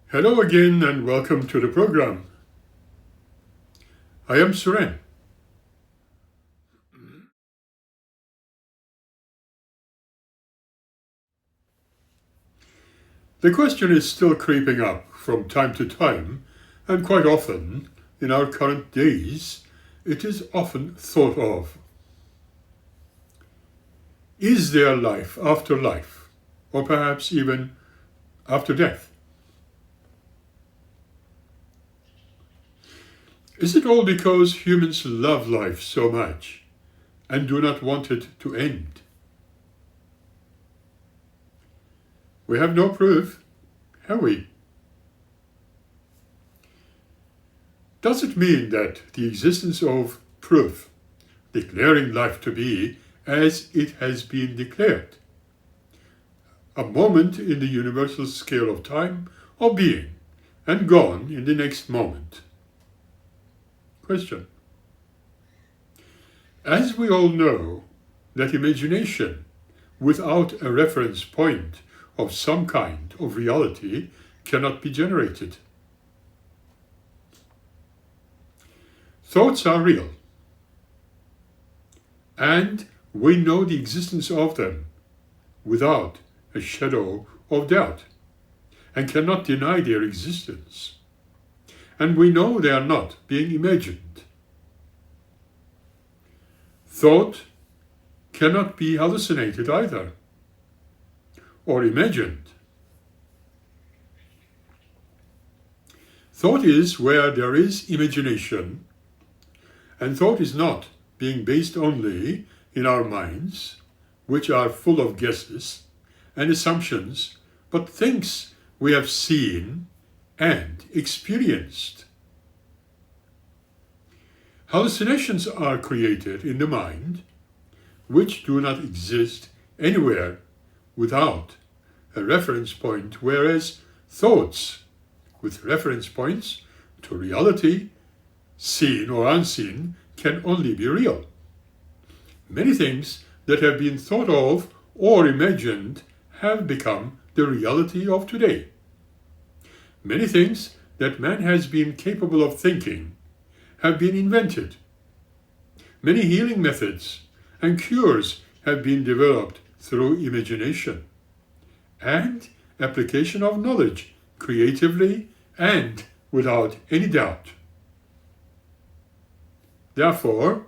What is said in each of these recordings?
Hello again and welcome to the program. I am Suren. The question is still creeping up from time to time, and quite often, in our current days, it is often thought of. Is there life after life, or perhaps even after death? Is it all because humans love life so much and do not want it to end? We have no proof, have we? Does it mean that the existence of proof, declaring life to be as it has been declared, a moment in the universal scale of time or being, and gone in the next moment? Question. As we all know, that imagination without a reference point of some kind of reality cannot be generated. Thoughts are real, and we know the existence of them without a shadow of doubt, and cannot deny their existence. And we know they are not being imagined. Thought cannot be hallucinated either, or imagined. Thought is where there is imagination, and thought is not being based only in our minds, which are full of guesses and assumptions, but things we have seen and experienced. Hallucinations are created in the mind, which do not exist anywhere without a reference point, whereas thoughts with reference points to reality, seen or unseen, can only be real. Many things that have been thought of or imagined have become the reality of today. Many things that man has been capable of thinking have been invented. Many healing methods and cures have been developed through imagination and application of knowledge creatively and without any doubt. Therefore,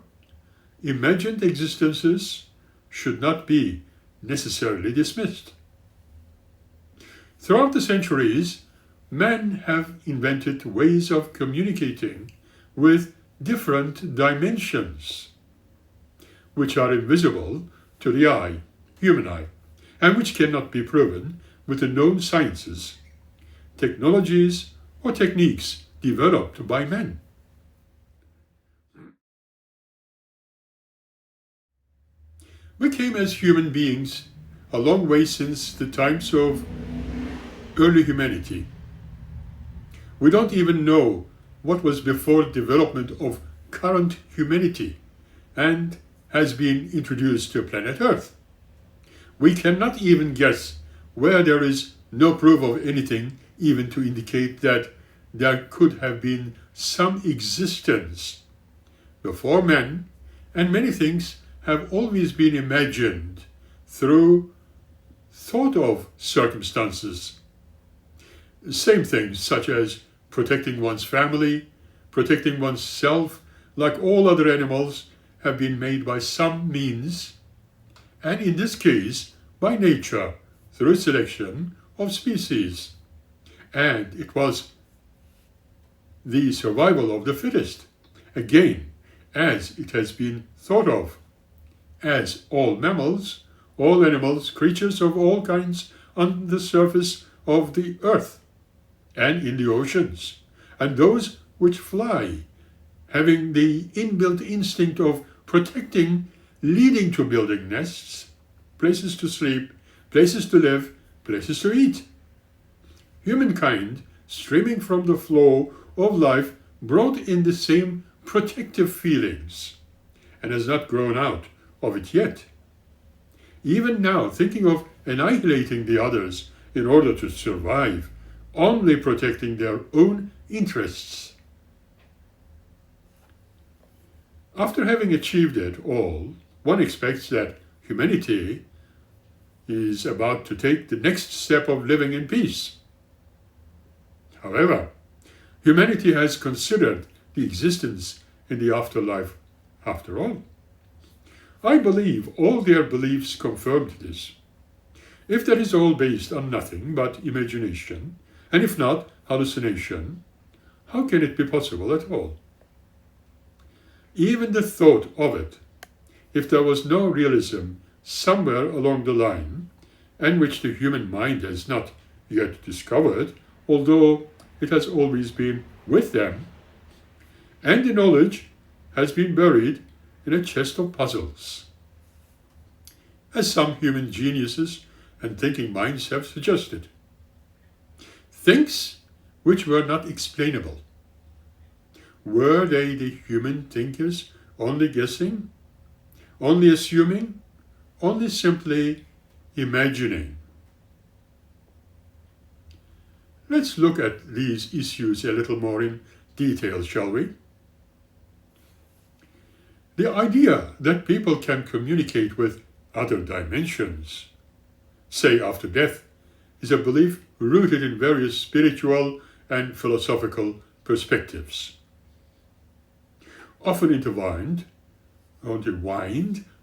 imagined existences should not be necessarily dismissed. Throughout the centuries, men have invented ways of communicating with different dimensions, which are invisible to the eye, human eye, and which cannot be proven with the known sciences, technologies, or techniques developed by men. We came as human beings a long way since the times of early humanity. We don't even know what was before development of current humanity and has been introduced to planet Earth. We cannot even guess where there is no proof of anything, even to indicate that there could have been some existence before men, and many things have always been imagined through thought of circumstances. Same things such as protecting one's family, protecting one's self, like all other animals, have been made by some means, and in this case, by nature, through selection of species. And it was the survival of the fittest, again, as it has been thought of, as all mammals, all animals, creatures of all kinds on the surface of the earth and in the oceans, and those which fly, having the inbuilt instinct of protecting, leading to building nests, places to sleep, places to live, places to eat. Humankind, streaming from the flow of life, brought in the same protective feelings, and has not grown out of it yet. Even now, thinking of annihilating the others in order to survive only protecting their own interests. After having achieved it all, one expects that humanity is about to take the next step of living in peace. However, humanity has considered the existence in the afterlife after all. I believe all their beliefs confirmed this. If that is all based on nothing but imagination, and if not hallucination, how can it be possible at all? Even the thought of it, if there was no realism somewhere along the line, and which the human mind has not yet discovered, although it has always been with them, and the knowledge has been buried in a chest of puzzles, as some human geniuses and thinking minds have suggested. Things which were not explainable. Were they, the human thinkers, only guessing, only assuming, only simply imagining? Let's look at these issues a little more in detail, shall we? The idea that people can communicate with other dimensions, say after death, is a belief rooted in various spiritual and philosophical perspectives, often intertwined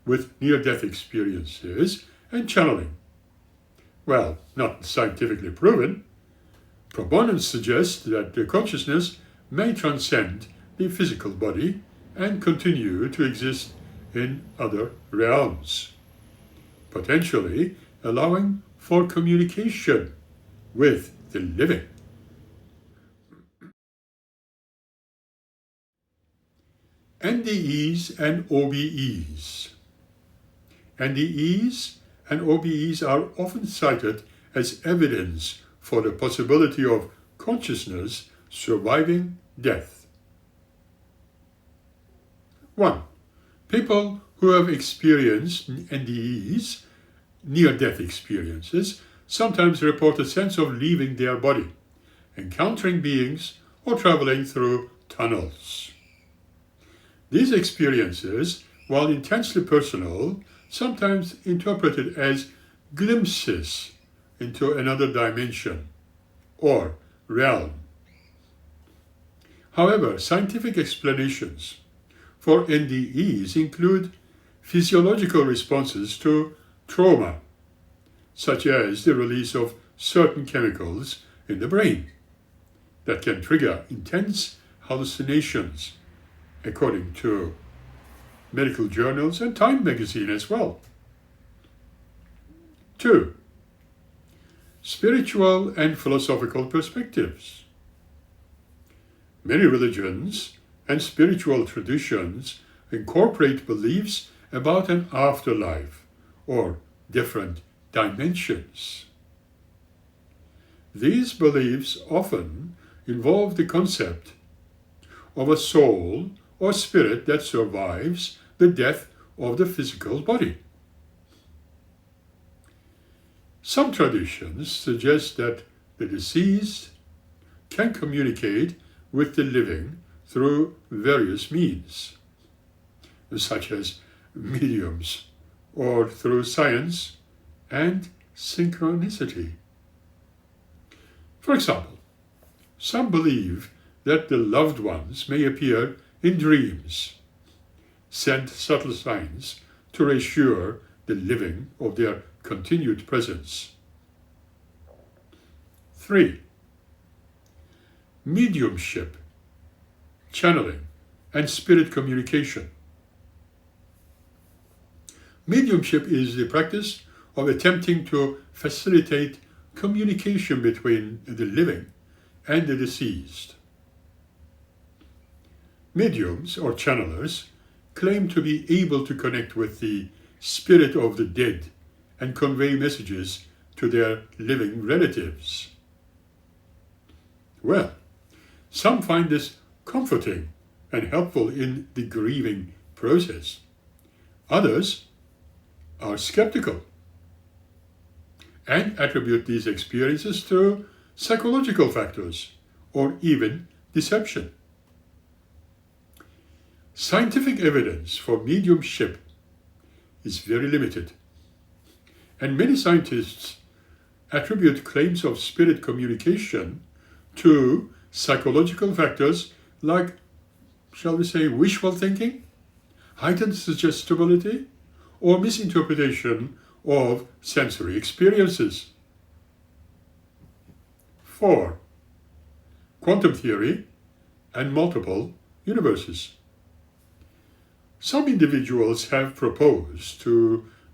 with near-death experiences and channeling. Well, not scientifically proven, proponents suggest that the consciousness may transcend the physical body and continue to exist in other realms, potentially allowing for communication with the living. NDEs and OBEs. NDEs and OBEs are often cited as evidence for the possibility of consciousness surviving death. 1. People who have experienced NDEs, near-death experiences, sometimes report a sense of leaving their body, encountering beings, or traveling through tunnels. These experiences, while intensely personal, sometimes interpreted as glimpses into another dimension or realm. However, scientific explanations for NDEs include physiological responses to trauma, such as the release of certain chemicals in the brain that can trigger intense hallucinations, according to medical journals and Time magazine as well. 2. Spiritual and philosophical perspectives. Many religions and spiritual traditions incorporate beliefs about an afterlife or different dimensions. These beliefs often involve the concept of a soul or spirit that survives the death of the physical body. Some traditions suggest that the deceased can communicate with the living through various means, such as mediums, or through science and synchronicity. For example, some believe that the loved ones may appear in dreams, send subtle signs to reassure the living of their continued presence. 3. Mediumship, channeling, and spirit communication. Mediumship is the practice of attempting to facilitate communication between the living and the deceased. Mediums or channelers claim to be able to connect with the spirit of the dead and convey messages to their living relatives. Well, some find this comforting and helpful in the grieving process. Others are skeptical and attribute these experiences to psychological factors, or even deception. Scientific evidence for mediumship is very limited, and many scientists attribute claims of spirit communication to psychological factors like, shall we say, wishful thinking, heightened suggestibility, or misinterpretation of sensory experiences. 4. Quantum theory and multiple universes. Some individuals have proposed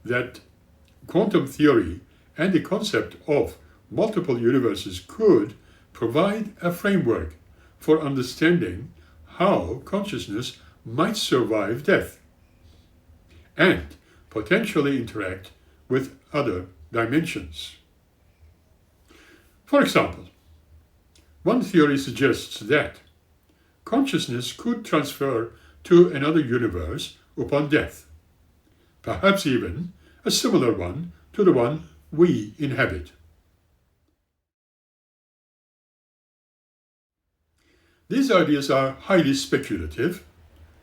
that quantum theory and the concept of multiple universes could provide a framework for understanding how consciousness might survive death and potentially interact with other dimensions. For example, one theory suggests that consciousness could transfer to another universe upon death, perhaps even a similar one to the one we inhabit. These ideas are highly speculative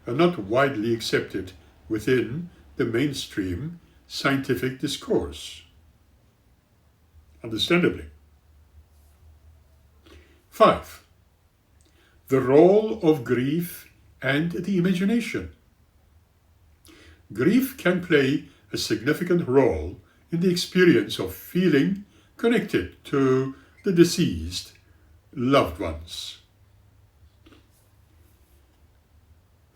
and not widely accepted within the mainstream scientific discourse, understandably. 5. The role of grief and the imagination. Grief can play a significant role in the experience of feeling connected to the deceased loved ones.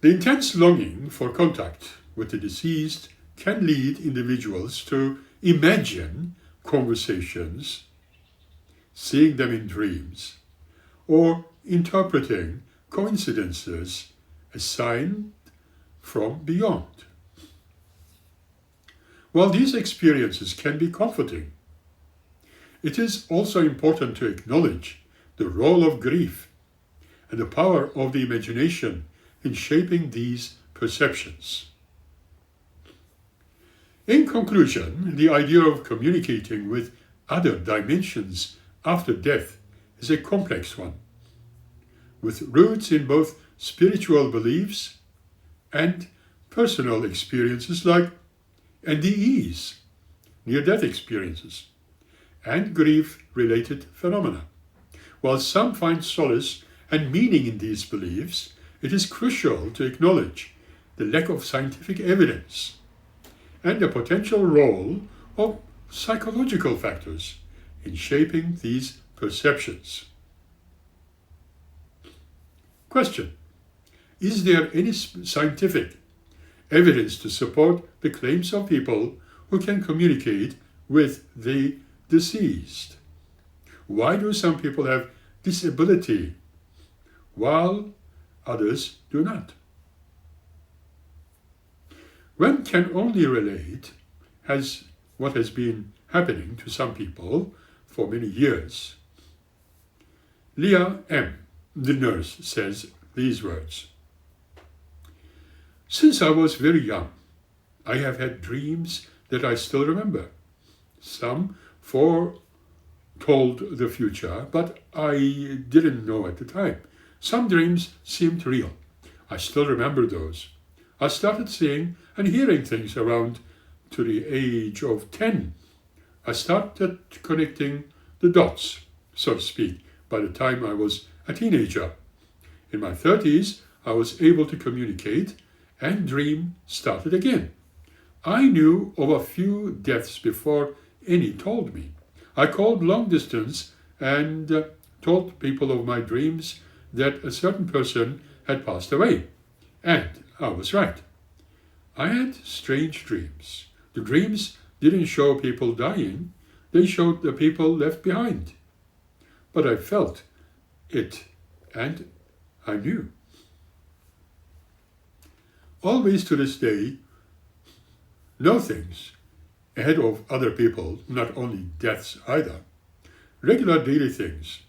The intense longing for contact with the deceased can lead individuals to imagine conversations, seeing them in dreams, or interpreting coincidences assigned from beyond. While these experiences can be comforting, it is also important to acknowledge the role of grief and the power of the imagination in shaping these perceptions. In conclusion, the idea of communicating with other dimensions after death is a complex one, with roots in both spiritual beliefs and personal experiences like NDEs, near-death experiences, and grief-related phenomena. While some find solace and meaning in these beliefs, it is crucial to acknowledge the lack of scientific evidence and the potential role of psychological factors in shaping these perceptions. Question: is there any scientific evidence to support the claims of people who can communicate with the deceased? Why do some people have this ability while others do not? One can only relate as what has been happening to some people for many years. Leah M., the nurse, says these words: "Since I was very young, I have had dreams that I still remember. Some foretold the future, but I didn't know at the time. Some dreams seemed real. I still remember those. I started seeing and hearing things around to the age of 10. I started connecting the dots, so to speak, by the time I was a teenager. In my 30s, I was able to communicate and dream started again. I knew of a few deaths before any told me. I called long distance and told people of my dreams that a certain person had passed away. And I was right. I had strange dreams. The dreams didn't show people dying, they showed the people left behind. But I felt it, and I knew." Always to this day, know things ahead of other people, not only deaths either. Regular daily things,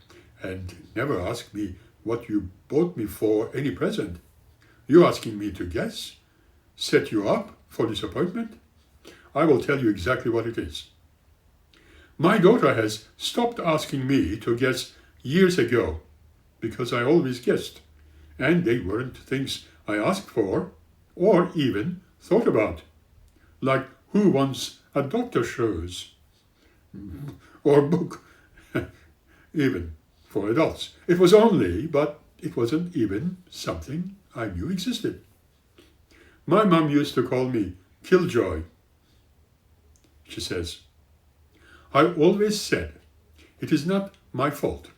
and never ask me what you bought me for any present. You asking me to guess? Set you up for disappointment? I will tell you exactly what it is. My daughter has stopped asking me to guess years ago, because I always guessed, and they weren't things I asked for or even thought about, like who wants a doctor shows or book, even for adults. It was only, but it wasn't even something I knew existed. My mom used to call me Killjoy. She says, I always said, it is not my fault.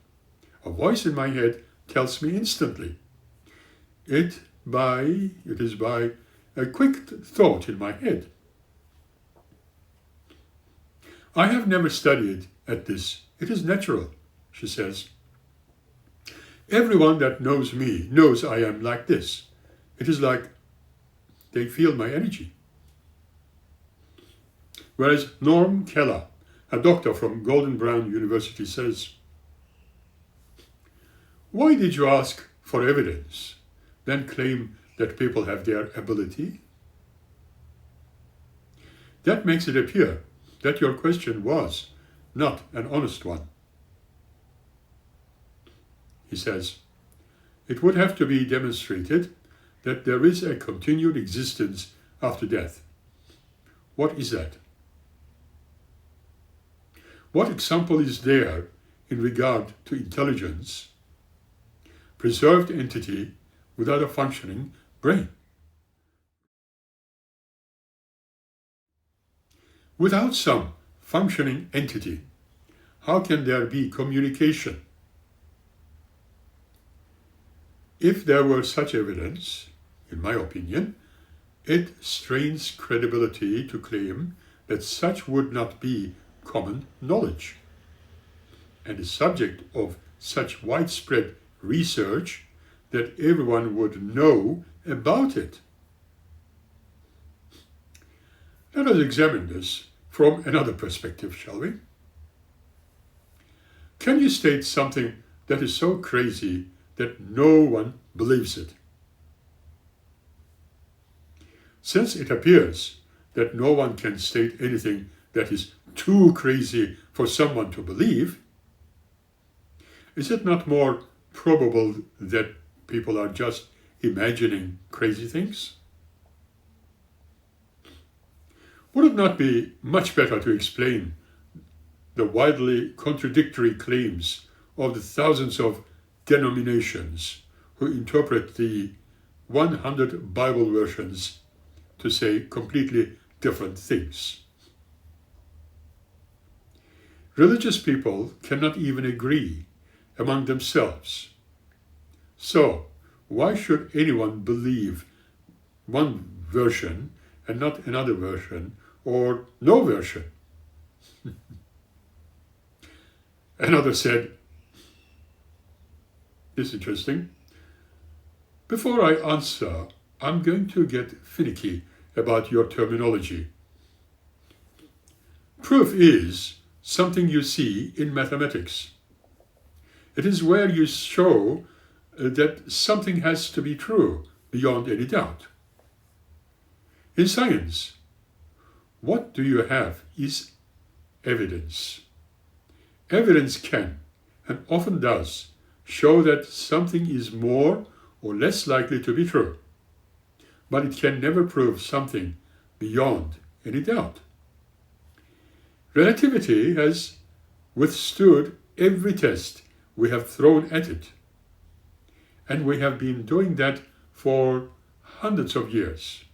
A voice in my head tells me instantly. It is by a quick thought in my head. I have never studied at this. It is natural, she says. Everyone that knows me knows I am like this. It is like they feel my energy. Whereas Norm Keller, a doctor from Golden Brown University, says, why did you ask for evidence, then claim that people have their ability? That makes it appear that your question was not an honest one. He says, it would have to be demonstrated that there is a continued existence after death. What is that? What example is there in regard to intelligence, preserved entity without a functioning brain? Without some functioning entity, how can there be communication? If there were such evidence, in my opinion, it strains credibility to claim that such would not be common knowledge, and the subject of such widespread research that everyone would know about it. Let us examine this from another perspective, shall we? Can you state something that is so crazy that no one believes it? Since it appears that no one can state anything that is too crazy for someone to believe, is it not more probable that people are just imagining crazy things? Would it not be much better to explain the widely contradictory claims of the thousands of denominations who interpret the 100 Bible versions to say completely different things? Religious people cannot even agree among themselves. So, why should anyone believe one version and not another version, or no version? Another said, this is interesting, before I answer, I'm going to get finicky about your terminology. Proof is something you see in mathematics. It is where you show that something has to be true beyond any doubt. In science, what do you have is evidence. Evidence can, and often does, show that something is more or less likely to be true, but it can never prove something beyond any doubt. Relativity has withstood every test we have thrown at it, and we have been doing that for hundreds of years.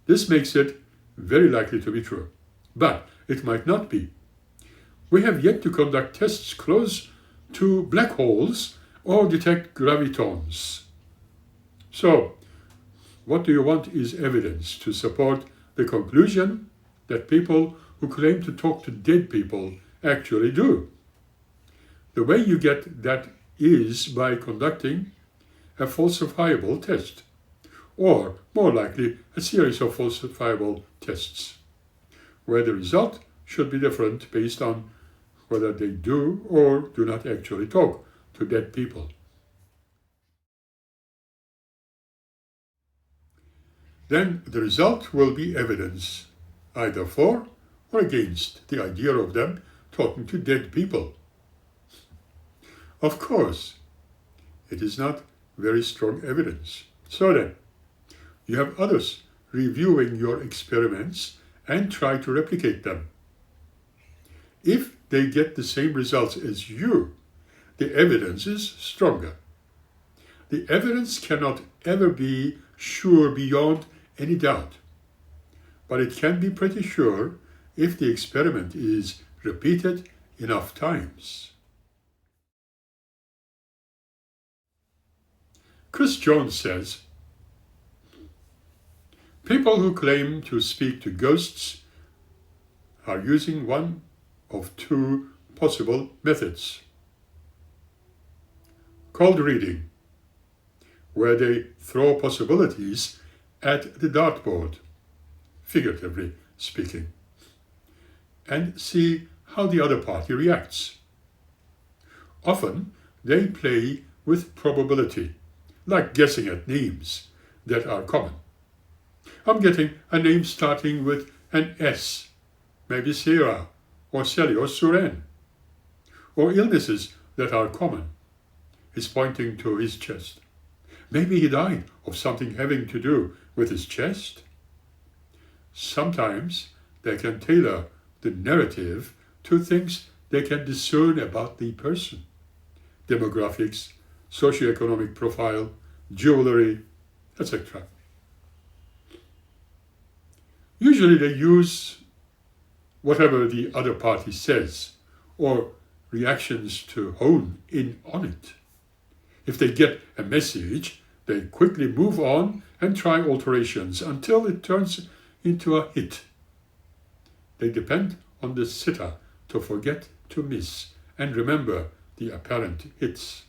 This makes it very likely to be true, but it might not be. We have yet to conduct tests close to black holes or detect gravitons. So, what do you want is evidence to support the conclusion that people who claim to talk to dead people actually do. The way you get that is by conducting a falsifiable test, or more likely a series of falsifiable tests, where the result should be different based on whether they do or do not actually talk to dead people. Then the result will be evidence, either for or against the idea of them talking to dead people. Of course, it is not very strong evidence. So then, you have others reviewing your experiments and try to replicate them. If they get the same results as you, the evidence is stronger. The evidence cannot ever be sure beyond any doubt, but it can be pretty sure if the experiment is repeated enough times. Chris Jones says, people who claim to speak to ghosts are using one of two possible methods. Cold reading, where they throw possibilities at the dartboard, figuratively speaking, and see how the other party reacts. Often they play with probability, like guessing at names that are common. I'm getting a name starting with an S, maybe Sarah, or Sally, or Suren, or illnesses that are common. He's pointing to his chest. Maybe he died of something having to do with his chest. Sometimes they can tailor the narrative to things they can discern about the person. Demographics, socioeconomic profile, jewelry, etc. Usually they use whatever the other party says or reactions to hone in on it. If they get a message, they quickly move on and try alterations until it turns into a hit. They depend on the sitter to forget to miss and remember the apparent hits.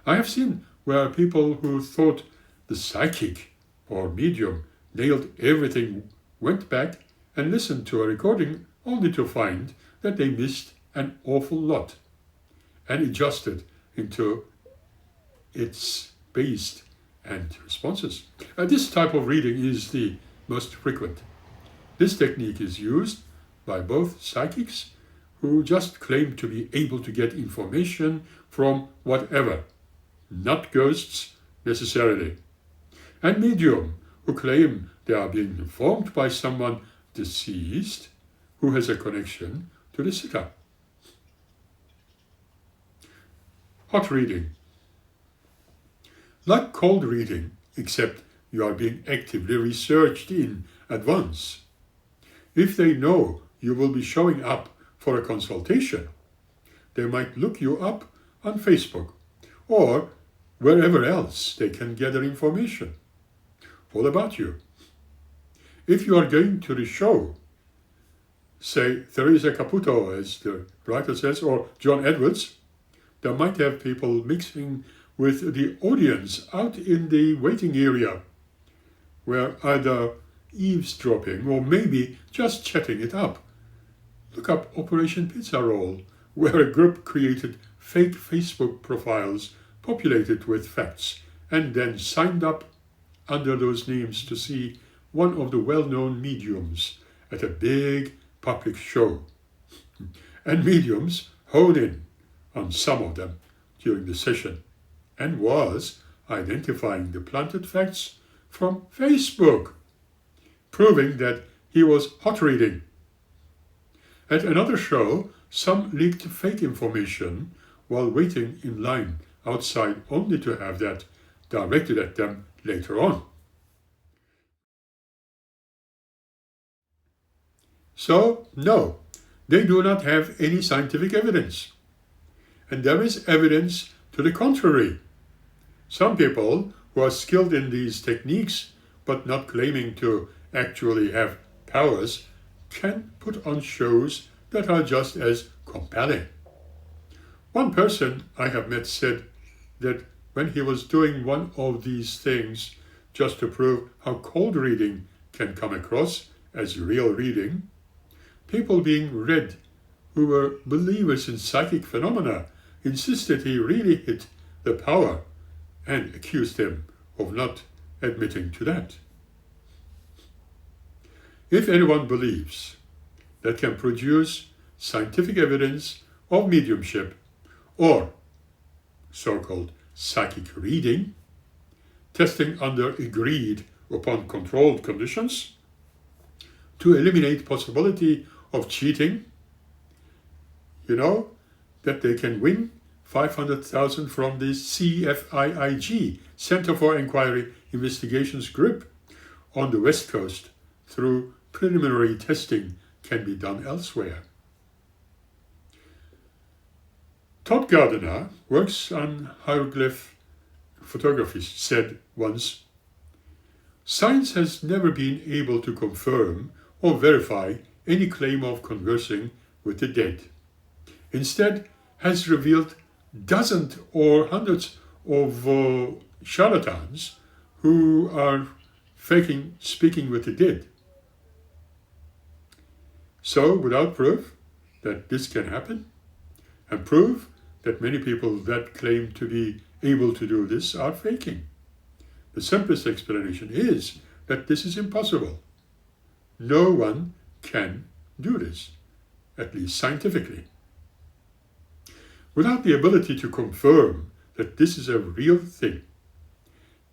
I have seen where people who thought the psychic or medium nailed everything went back and listened to a recording only to find that they missed an awful lot and adjusted into its based and responses. This type of reading is the most frequent. This technique is used by both psychics who just claim to be able to get information from whatever, not ghosts necessarily, and medium who claim they are being informed by someone deceased who has a connection to the sitter. Hot reading. Like cold reading, except you are being actively researched in advance. If they know you will be showing up for a consultation, they might look you up on Facebook or wherever else they can gather information all about you. If you are going to the show, say Teresa Caputo, as the writer says, or John Edwards, they might have people mixing with the audience out in the waiting area, where either eavesdropping or maybe just chatting it up. Look up Operation Pizza Roll, where a group created fake Facebook profiles populated with facts and then signed up under those names to see one of the well-known mediums at a big public show. And mediums hone in on some of them during the session and was identifying the planted facts from Facebook, proving that he was hot reading. At another show, some leaked fake information while waiting in line outside only to have that directed at them later on. So, no, they do not have any scientific evidence. And there is evidence to the contrary. Some people who are skilled in these techniques but not claiming to actually have powers can put on shows that are just as compelling. One person I have met said that when he was doing one of these things just to prove how cold reading can come across as real reading, people being read who were believers in psychic phenomena insisted he really hit the power and accused him of not admitting to that. If anyone believes that can produce scientific evidence of mediumship or so-called psychic reading, testing under agreed upon controlled conditions, to eliminate possibility of cheating. You know, that they can win 500,000 from the CFIIG, Center for Inquiry Investigations group on the West Coast through preliminary testing can be done elsewhere. Todd Gardner works on hieroglyph photography, said once, "Science has never been able to confirm or verify any claim of conversing with the dead. Instead, has revealed dozens or hundreds of charlatans who are faking speaking with the dead. So, without proof that this can happen, and proof that many people that claim to be able to do this are faking, the simplest explanation is that this is impossible. No one can do this, at least scientifically. Without the ability to confirm that this is a real thing,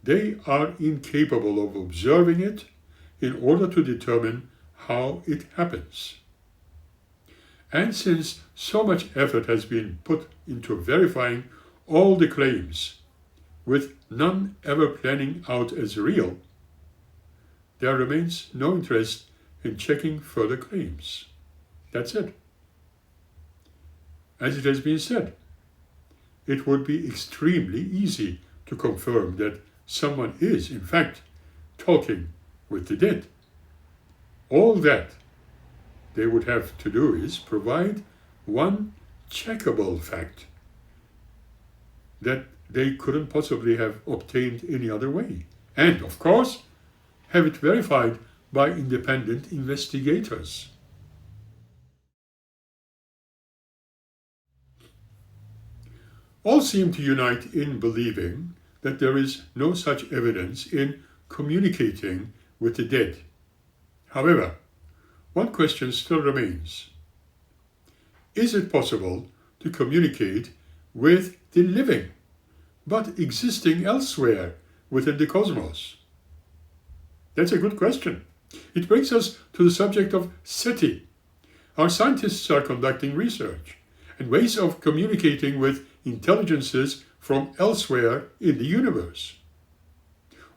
they are incapable of observing it in order to determine how it happens. And since so much effort has been put into verifying all the claims, with none ever panning out as real, there remains no interest in checking further claims. That's it. As it has been said, it would be extremely easy to confirm that someone is, in fact, talking with the dead. All that they would have to do is provide one checkable fact that they couldn't possibly have obtained any other way. And, of course, have it verified by independent investigators. All seem to unite in believing that there is no such evidence in communicating with the dead. However, one question still remains. Is it possible to communicate with the living, but existing elsewhere within the cosmos? That's a good question. It brings us to the subject of SETI. Our scientists are conducting research and ways of communicating with intelligences from elsewhere in the universe.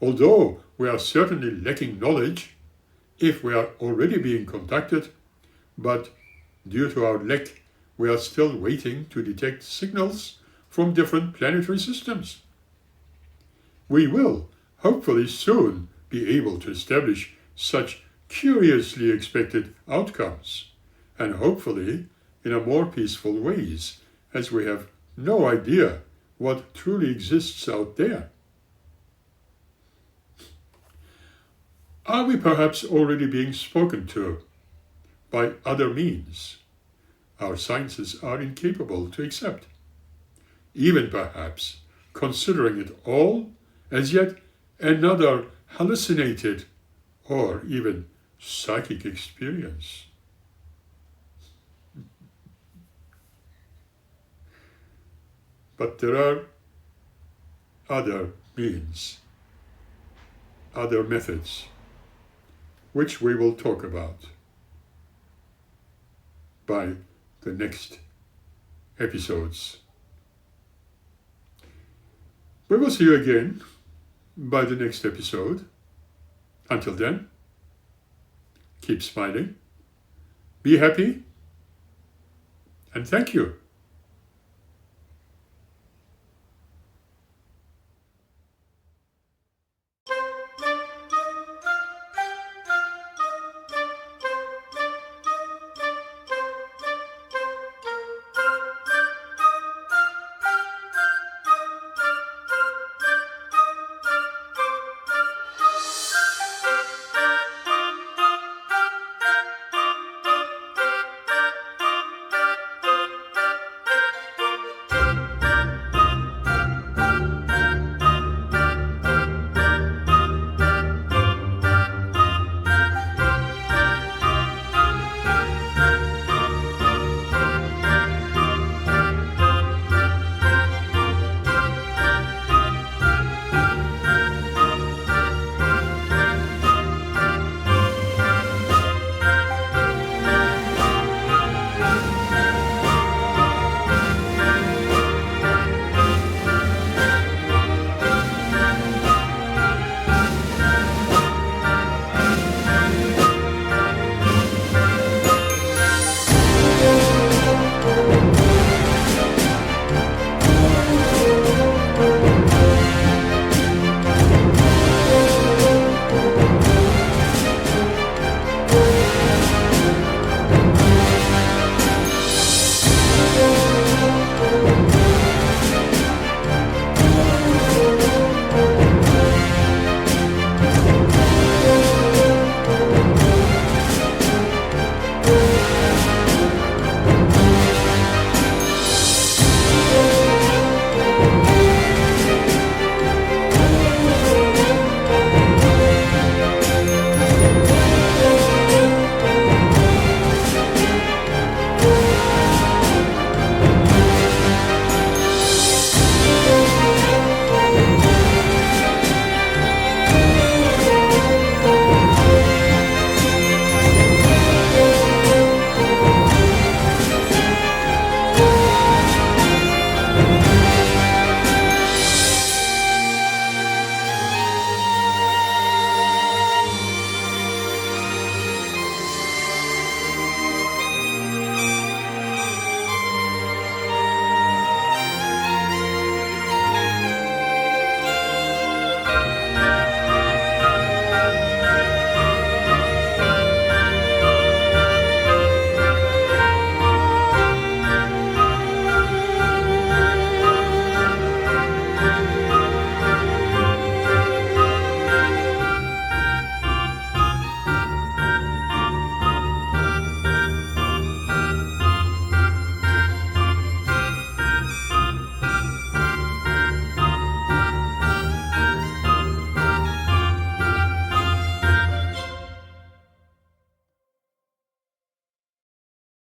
Although we are certainly lacking knowledge, if we are already being contacted, but due to our lack, we are still waiting to detect signals from different planetary systems. We will hopefully soon be able to establish such curiously expected outcomes, and hopefully in a more peaceful ways, as we have no idea what truly exists out there. Are we perhaps already being spoken to by other means our sciences are incapable to accept, even perhaps considering it all as yet another hallucinated or even psychic experience? But there are other means, other methods, which we will talk about by the next episodes. We will see you again by the next episode. Until then, keep smiling, be happy, and thank you.